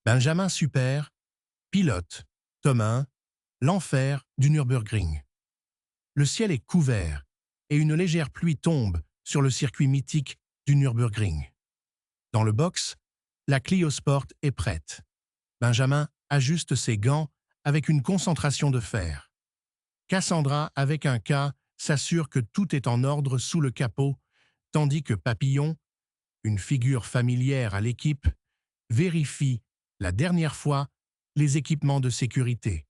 Benjamin Super, pilote, tome 1, l'enfer du Nürburgring. Le ciel est couvert et une légère pluie tombe sur le circuit mythique du Nürburgring. Dans le box, la Clio Sport est prête. Benjamin ajuste ses gants avec une concentration de fer. Cassandra, avec un K, s'assure que tout est en ordre sous le capot, tandis que Papillon, une figure familière à l'équipe, vérifie, la dernière fois, les équipements de sécurité.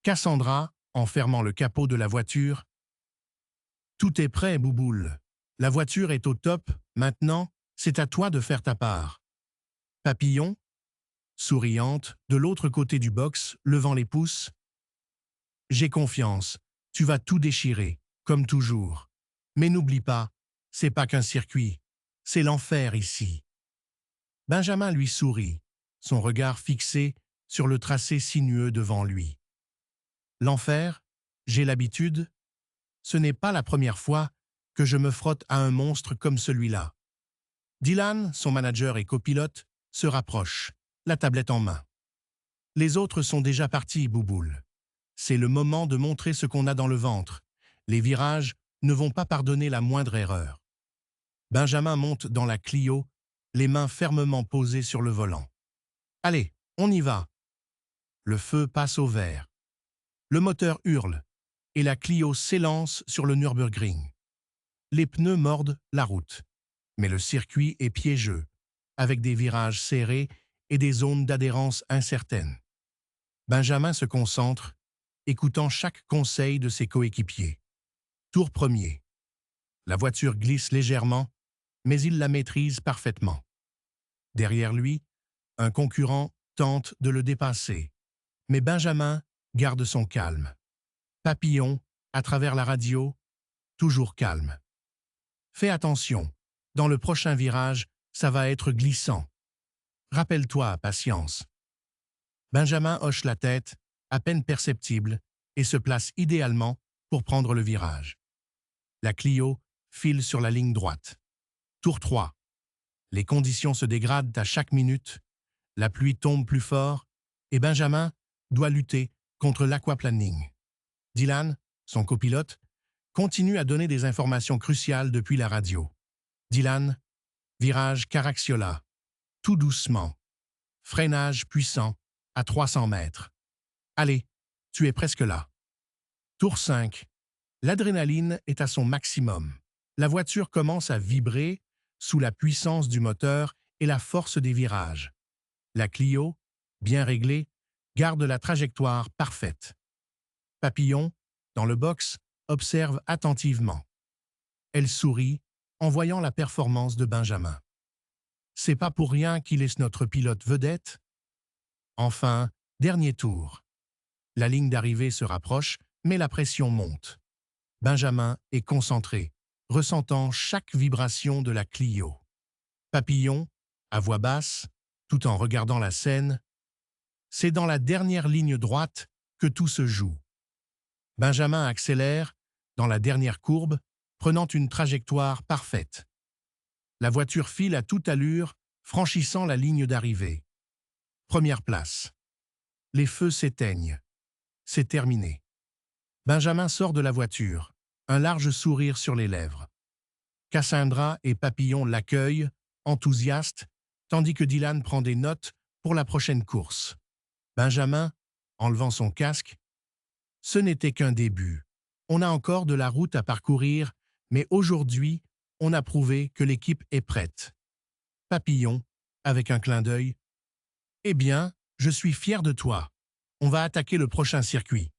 Cassandra, en fermant le capot de la voiture, « Tout est prêt, Bouboule. La voiture est au top, maintenant, c'est à toi de faire ta part. » Papillon, souriante, de l'autre côté du box, levant les pouces, « J'ai confiance, tu vas tout déchirer, comme toujours. Mais n'oublie pas, c'est pas qu'un circuit, c'est l'enfer ici. » Benjamin lui sourit, son regard fixé sur le tracé sinueux devant lui. L'enfer, j'ai l'habitude, ce n'est pas la première fois que je me frotte à un monstre comme celui-là. Dylan, son manager et copilote, se rapproche, la tablette en main. Les autres sont déjà partis, Bouboule. C'est le moment de montrer ce qu'on a dans le ventre. Les virages ne vont pas pardonner la moindre erreur. Benjamin monte dans la Clio, les mains fermement posées sur le volant. Allez, on y va. Le feu passe au vert. Le moteur hurle et la Clio s'élance sur le Nürburgring. Les pneus mordent la route, mais le circuit est piégeux, avec des virages serrés et des zones d'adhérence incertaines. Benjamin se concentre, écoutant chaque conseil de ses coéquipiers. Tour premier. La voiture glisse légèrement, mais il la maîtrise parfaitement. Derrière lui, un concurrent tente de le dépasser, mais Benjamin garde son calme. Papillon, à travers la radio, toujours calme. Fais attention, dans le prochain virage, ça va être glissant. Rappelle-toi, patience. Benjamin hoche la tête, à peine perceptible, et se place idéalement pour prendre le virage. La Clio file sur la ligne droite. Tour 3. Les conditions se dégradent à chaque minute, la pluie tombe plus fort, et Benjamin doit lutter contre l'aquaplaning. Dylan, son copilote, continue à donner des informations cruciales depuis la radio. Dylan, virage Caracciola, tout doucement. Freinage puissant, à 300 mètres. Allez, tu es presque là. Tour 5. L'adrénaline est à son maximum. La voiture commence à vibrer sous la puissance du moteur et la force des virages. La Clio, bien réglée, garde la trajectoire parfaite. Papillon, dans le box, observe attentivement. Elle sourit en voyant la performance de Benjamin. C'est pas pour rien qu'il est notre pilote vedette. Enfin, dernier tour. La ligne d'arrivée se rapproche, mais la pression monte. Benjamin est concentré, ressentant chaque vibration de la Clio. Papillon, à voix basse, tout en regardant la scène, c'est dans la dernière ligne droite que tout se joue. Benjamin accélère, dans la dernière courbe, prenant une trajectoire parfaite. La voiture file à toute allure, franchissant la ligne d'arrivée. Première place. Les feux s'éteignent. C'est terminé. Benjamin sort de la voiture, un large sourire sur les lèvres. Cassandra et Papillon l'accueillent, enthousiastes, tandis que Dylan prend des notes pour la prochaine course. Benjamin, enlevant son casque, « Ce n'était qu'un début. On a encore de la route à parcourir, mais aujourd'hui, on a prouvé que l'équipe est prête. » Papillon, avec un clin d'œil, « Eh bien, je suis fier de toi. On va attaquer le prochain circuit. »